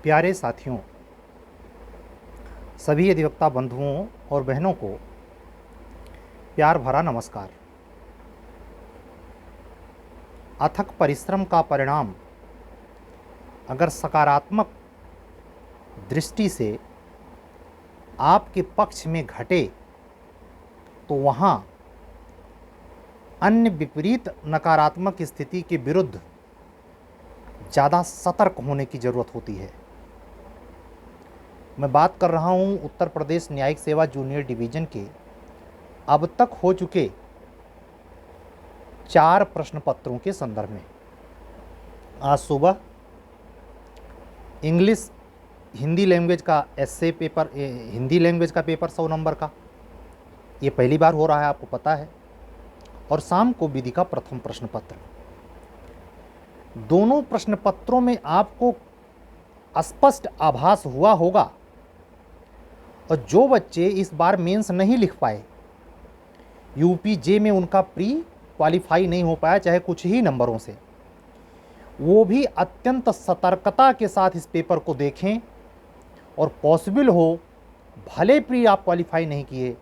प्यारे साथियों, सभी अधिवक्ता बंधुओं और बहनों को प्यार भरा नमस्कार। अथक परिश्रम का परिणाम अगर सकारात्मक दृष्टि से आपके पक्ष में घटे तो वहाँ अन्य विपरीत नकारात्मक स्थिति के विरुद्ध ज़्यादा सतर्क होने की ज़रूरत होती है। मैं बात कर रहा हूँ उत्तर प्रदेश न्यायिक सेवा जूनियर डिवीज़न के अब तक हो चुके 4 प्रश्न पत्रों के संदर्भ में। आज सुबह इंग्लिश हिंदी लैंग्वेज का एस्से पेपर, हिंदी लैंग्वेज का पेपर 100 नंबर का, ये पहली बार हो रहा है, आपको पता है। और शाम को विधि का प्रथम प्रश्न पत्र। दोनों प्रश्न पत्रों में आपको स्पष्ट आभास हुआ होगा, और जो बच्चे इस बार मेंस नहीं लिख पाए, यूपीजे में उनका प्री क्वालिफाई नहीं हो पाया चाहे कुछ ही नंबरों से, वो भी अत्यंत सतर्कता के साथ इस पेपर को देखें और पॉसिबल हो भले प्री आप क्वालिफाई नहीं किए,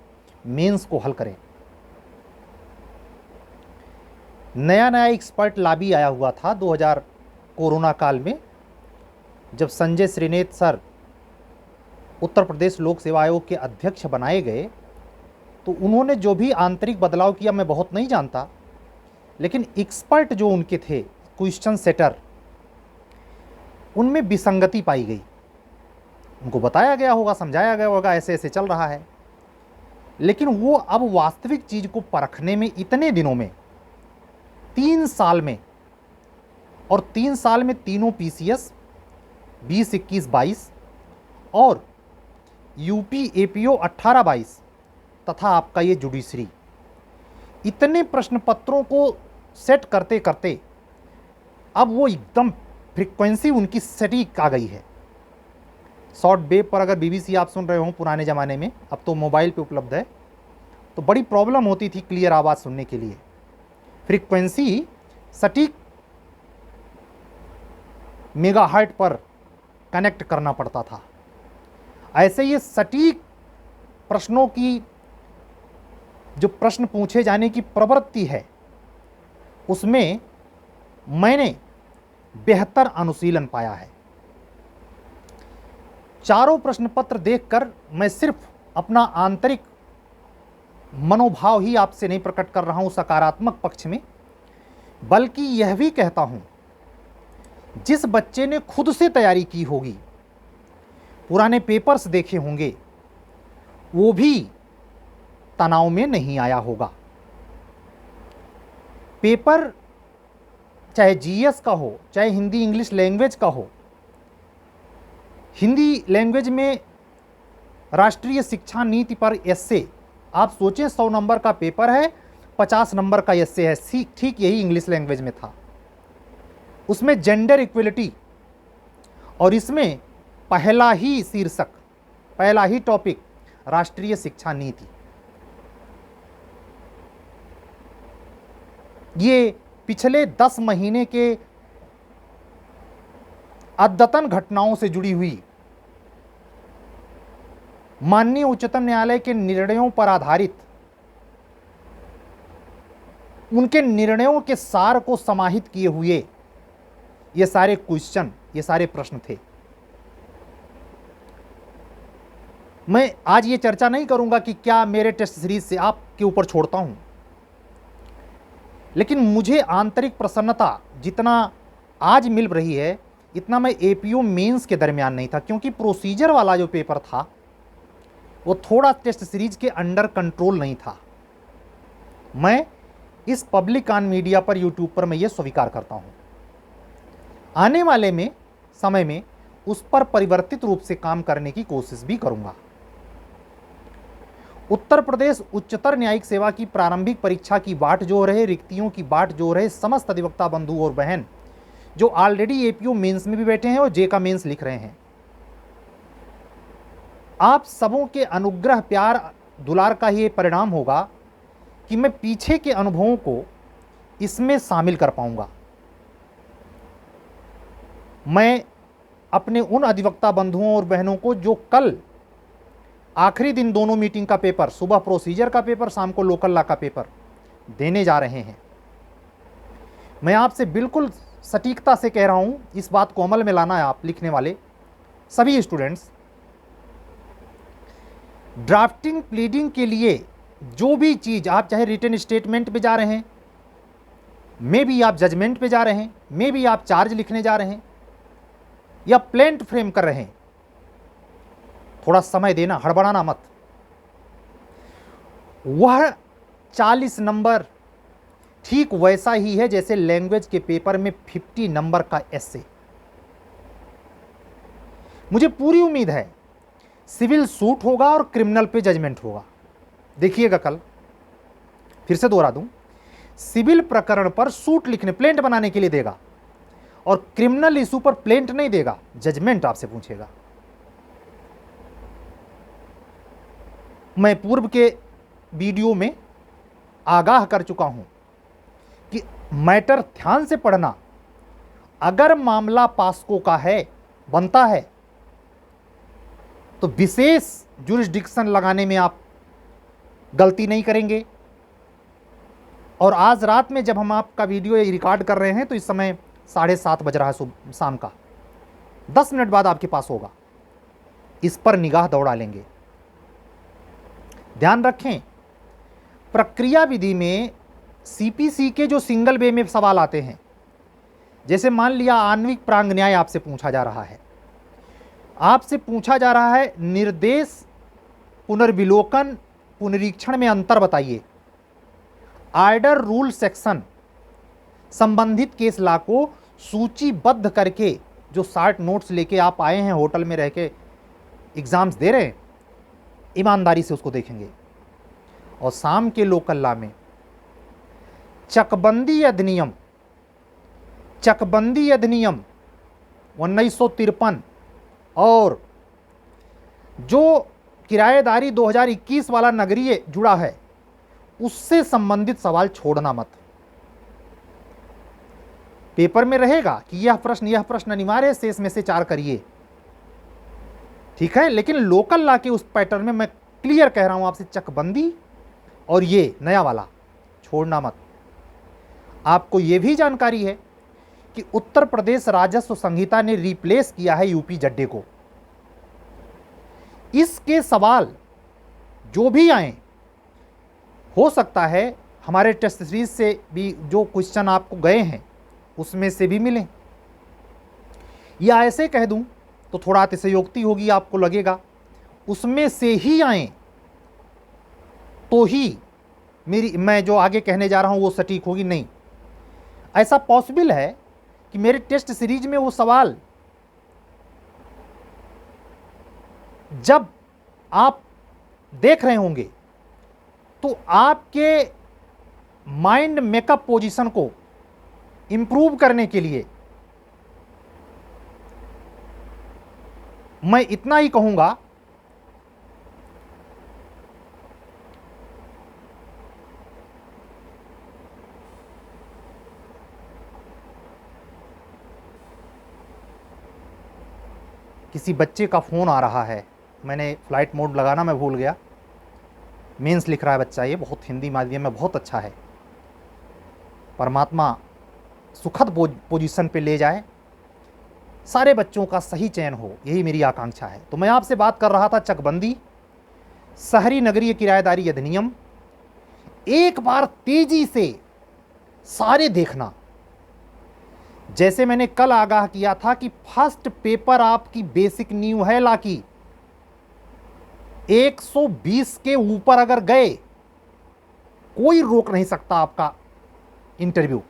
मेंस को हल करें। नया नया एक्सपर्ट लाबी आया हुआ था 2000 कोरोना काल में, जब संजय श्रीनेत सर उत्तर प्रदेश लोक सेवा आयोग के अध्यक्ष बनाए गए, तो उन्होंने जो भी आंतरिक बदलाव किया मैं बहुत नहीं जानता, लेकिन एक्सपर्ट जो उनके थे क्वेश्चन सेटर, उनमें विसंगति पाई गई। उनको बताया गया होगा, समझाया गया होगा ऐसे ऐसे चल रहा है, लेकिन वो अब वास्तविक चीज़ को परखने में इतने दिनों में 3 साल में, और 3 साल में तीनों पीसीएस 20, 21, 22 और यूपी एपीओ 18, 22 तथा आपका ये जुडिशरी, इतने प्रश्न पत्रों को सेट करते करते अब वो एकदम फ्रीक्वेंसी उनकी सटीक आ गई है। शॉर्ट वेव पर अगर बीबीसी आप सुन रहे हो पुराने ज़माने में, अब तो मोबाइल पे उपलब्ध है, तो बड़ी प्रॉब्लम होती थी क्लियर आवाज़ सुनने के लिए। फ्रीक्वेंसी सटीक मेगाहर्ट्ज पर कनेक्ट करना पड़ता था। ऐसे ये सटीक प्रश्नों की जो प्रश्न पूछे जाने की प्रवृत्ति है, उसमें मैंने बेहतर अनुशीलन पाया है। चारों प्रश्न पत्र देखकर मैं सिर्फ अपना आंतरिक मनोभाव ही आपसे नहीं प्रकट कर रहा हूं सकारात्मक पक्ष में, बल्कि यह भी कहता हूं जिस बच्चे ने खुद से तैयारी की होगी, पुराने पेपर्स देखे होंगे, वो भी तनाव में नहीं आया होगा। पेपर चाहे जीएस का हो, चाहे हिंदी इंग्लिश लैंग्वेज का हो। हिंदी लैंग्वेज में राष्ट्रीय शिक्षा नीति पर एस्से, आप सोचें 100 नंबर का पेपर है, 50 नंबर का एस्से है, ठीक यही इंग्लिश लैंग्वेज में था। उसमें जेंडर इक्वलिटी, और इसमें पहला ही शीर्षक, पहला ही टॉपिक राष्ट्रीय शिक्षा नीति। ये पिछले 10 महीने के अद्यतन घटनाओं से जुड़ी हुई माननीय उच्चतम न्यायालय के निर्णयों पर आधारित, उनके निर्णयों के सार को समाहित किए हुए ये सारे क्वेश्चन, ये सारे प्रश्न थे। मैं आज ये चर्चा नहीं करूंगा कि क्या मेरे टेस्ट सीरीज से आपके ऊपर छोड़ता हूं, लेकिन मुझे आंतरिक प्रसन्नता जितना आज मिल रही है, इतना मैं एपीओ मेंस के दरमियान नहीं था, क्योंकि प्रोसीजर वाला जो पेपर था वो थोड़ा टेस्ट सीरीज के अंडर कंट्रोल नहीं था। मैं इस पब्लिक ऑन मीडिया पर, यूट्यूब पर मैं ये स्वीकार करता हूँ। आने वाले में समय में उस पर परिवर्तित रूप से काम करने की कोशिश भी करूँगा। उत्तर प्रदेश उच्चतर न्यायिक सेवा की प्रारंभिक परीक्षा की बाट जो रहे, रिक्तियों की बाट जो रहे, समस्त अधिवक्ता बंधु और बहन जो ऑलरेडी एपीओ मेंस में भी बैठे हैं और जे का मेंस लिख रहे हैं, आप सबों के अनुग्रह, प्यार, दुलार का ही परिणाम होगा कि मैं पीछे के अनुभवों को इसमें शामिल कर पाऊंगा। मैं अपने उन अधिवक्ता बंधुओं और बहनों को जो कल आखिरी दिन दोनों मीटिंग का पेपर, सुबह प्रोसीजर का पेपर, शाम को लोकल लॉ का पेपर देने जा रहे हैं। मैं आपसे बिल्कुल सटीकता से कह रहा हूं, इस बात को अमल में लाना है आप लिखने वाले सभी स्टूडेंट्स। ड्राफ्टिंग प्लीडिंग के लिए जो भी चीज आप, चाहे रिटन स्टेटमेंट पे जा रहे हैं, मे भी आप जजमेंट पे जा रहे हैं, मे भी आप चार्ज लिखने जा रहे हैं या प्लेंट फ्रेम कर रहे हैं, थोड़ा समय देना, हड़बड़ाना मत। वह 40 नंबर ठीक वैसा ही है जैसे लैंग्वेज के पेपर में 50 नंबर का एसे। मुझे पूरी उम्मीद है सिविल सूट होगा और क्रिमिनल पे जजमेंट होगा। देखिएगा कल, फिर से दोहरा दूं, सिविल प्रकरण पर सूट लिखने, प्लेंट बनाने के लिए देगा और क्रिमिनल इशू पर प्लेंट नहीं देगा, जजमेंट आपसे पूछेगा। मैं पूर्व के वीडियो में आगाह कर चुका हूं कि मैटर ध्यान से पढ़ना। अगर मामला पास्को का है, बनता है, तो विशेष जुरिस्डिक्शन लगाने में आप गलती नहीं करेंगे। और आज रात में जब हम आपका वीडियो रिकॉर्ड कर रहे हैं तो इस समय 7:30 बज रहा है शाम का, 10 मिनट बाद आपके पास होगा, इस पर निगाह दौड़ा लेंगे। ध्यान रखें, प्रक्रिया विधि में सीपीसी के जो सिंगल वे में सवाल आते हैं, जैसे मान लिया आणविक प्रांग न्याय आपसे पूछा जा रहा है, आपसे पूछा जा रहा है निर्देश, पुनर्विलोकन, पुनरीक्षण में अंतर बताइए। आर्डर रूल सेक्शन संबंधित केस ला को सूचीबद्ध करके जो 60 नोट्स लेके आप आए हैं, होटल में रह के एग्जाम्स दे रहे हैं, ईमानदारी से उसको देखेंगे। और शाम के लोकल लॉ में चकबंदी अधिनियम 1953 और जो किराएदारी 2021 वाला नगरीय जुड़ा है, उससे संबंधित सवाल छोड़ना मत। पेपर में रहेगा कि यह प्रश्न अनिवार्य है, शेष में से 4 करिए, ठीक है। लेकिन लोकल लॉ के उस पैटर्न में मैं क्लियर कह रहा हूं आपसे, चकबंदी और ये नया वाला छोड़ना मत। आपको यह भी जानकारी है कि उत्तर प्रदेश राजस्व संहिता ने रिप्लेस किया है यूपी जड्डे को। इसके सवाल जो भी आए, हो सकता है हमारे टेस्ट सीरीज से भी जो क्वेश्चन आपको गए हैं उसमें से भी मिलें, या ऐसे कह दूं तो थोड़ा अतिशयोक्ति होगी, आपको लगेगा उसमें से ही आए तो ही मैं जो आगे कहने जा रहा हूं वो सटीक होगी। नहीं, ऐसा पॉसिबल है कि मेरे टेस्ट सीरीज में वो सवाल जब आप देख रहे होंगे तो आपके माइंड मेकअप पोजीशन को इंप्रूव करने के लिए मैं इतना ही कहूंगा, किसी बच्चे का फ़ोन आ रहा है, मैंने फ्लाइट मोड लगाना मैं भूल गया। मेंस लिख रहा है बच्चा, ये बहुत हिंदी माध्यम में बहुत अच्छा है। परमात्मा सुखद पोजीशन पे ले जाए, सारे बच्चों का सही चयन हो, यही मेरी आकांक्षा है। तो मैं आपसे बात कर रहा था चकबंदी, शहरी नगरीय किराएदारी अधिनियम। एक बार तेजी से सारे देखना, जैसे मैंने कल आगाह किया था कि फर्स्ट पेपर आपकी बेसिक न्यू है ला की, 120 के ऊपर अगर गए कोई रोक नहीं सकता आपका इंटरव्यू,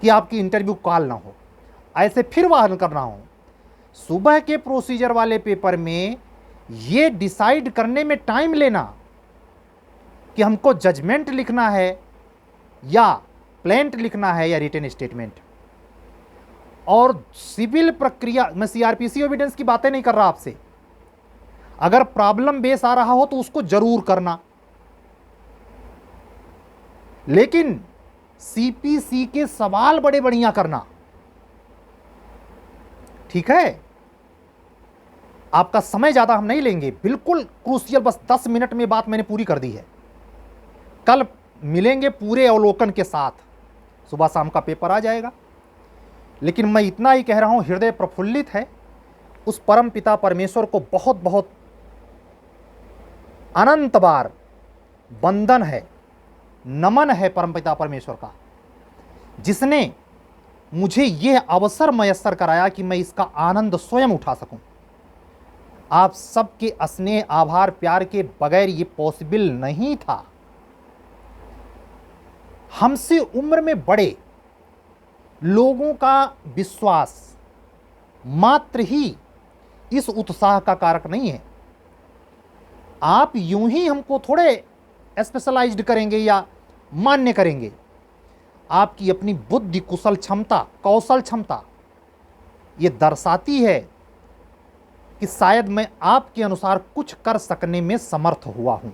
कि आपकी इंटरव्यू कॉल ना हो। ऐसे फिर वाहन कर रहा हूं, सुबह के प्रोसीजर वाले पेपर में यह डिसाइड करने में टाइम लेना कि हमको जजमेंट लिखना है या प्लेंट लिखना है या रिटन स्टेटमेंट। और सिविल प्रक्रिया, मैं सीआरपीसी एविडेंस की बातें नहीं कर रहा आपसे, अगर प्रॉब्लम बेस आ रहा हो तो उसको जरूर करना, लेकिन सीपीसी के सवाल बड़े बढ़िया करना। ठीक है, आपका समय ज़्यादा हम नहीं लेंगे, बिल्कुल क्रूशियल, बस 10 मिनट में बात मैंने पूरी कर दी है। कल मिलेंगे पूरे अवलोकन के साथ, सुबह शाम का पेपर आ जाएगा। लेकिन मैं इतना ही कह रहा हूँ, हृदय प्रफुल्लित है, उस परम पिता परमेश्वर को बहुत बहुत अनंत बार वंदन है, नमन है परम पिता परमेश्वर का, जिसने मुझे यह अवसर मयस्सर कराया कि मैं इसका आनंद स्वयं उठा सकूं। आप सबके स्नेह, आभार, प्यार के बगैर ये पॉसिबल नहीं था। हमसे उम्र में बड़े लोगों का विश्वास मात्र ही इस उत्साह का कारक नहीं है। आप यूं ही हमको थोड़े स्पेशलाइज्ड करेंगे या मान्य करेंगे। आपकी अपनी बुद्धि, कुशल क्षमता, कौशल क्षमता ये दर्शाती है कि शायद मैं आपके अनुसार कुछ कर सकने में समर्थ हुआ हूं।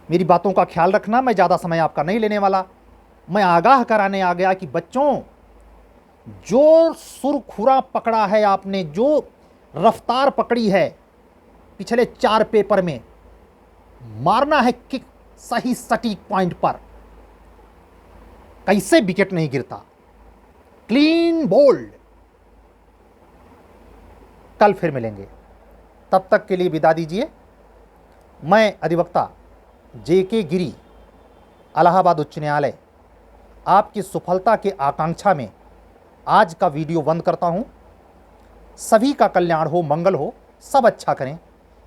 मेरी बातों का ख्याल रखना, मैं ज़्यादा समय आपका नहीं लेने वाला। मैं आगाह कराने आ गया कि बच्चों, जो सुरखुरा पकड़ा है आपने, जो रफ्तार पकड़ी है पिछले 4 पेपर में, मारना है किक सही सटीक पॉइंट पर, कैसे विकेट नहीं गिरता, क्लीन बोल्ड। कल फिर मिलेंगे, तब तक के लिए विदा दीजिए। मैं अधिवक्ता JK गिरी, इलाहाबाद उच्च न्यायालय, आपकी सफलता के आकांक्षा में आज का वीडियो बंद करता हूं। सभी का कल्याण हो, मंगल हो, सब अच्छा करें,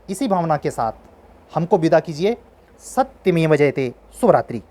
इसी भावना के साथ हमको विदा कीजिए। सत्यमेव जयते। शुभ रात्रि।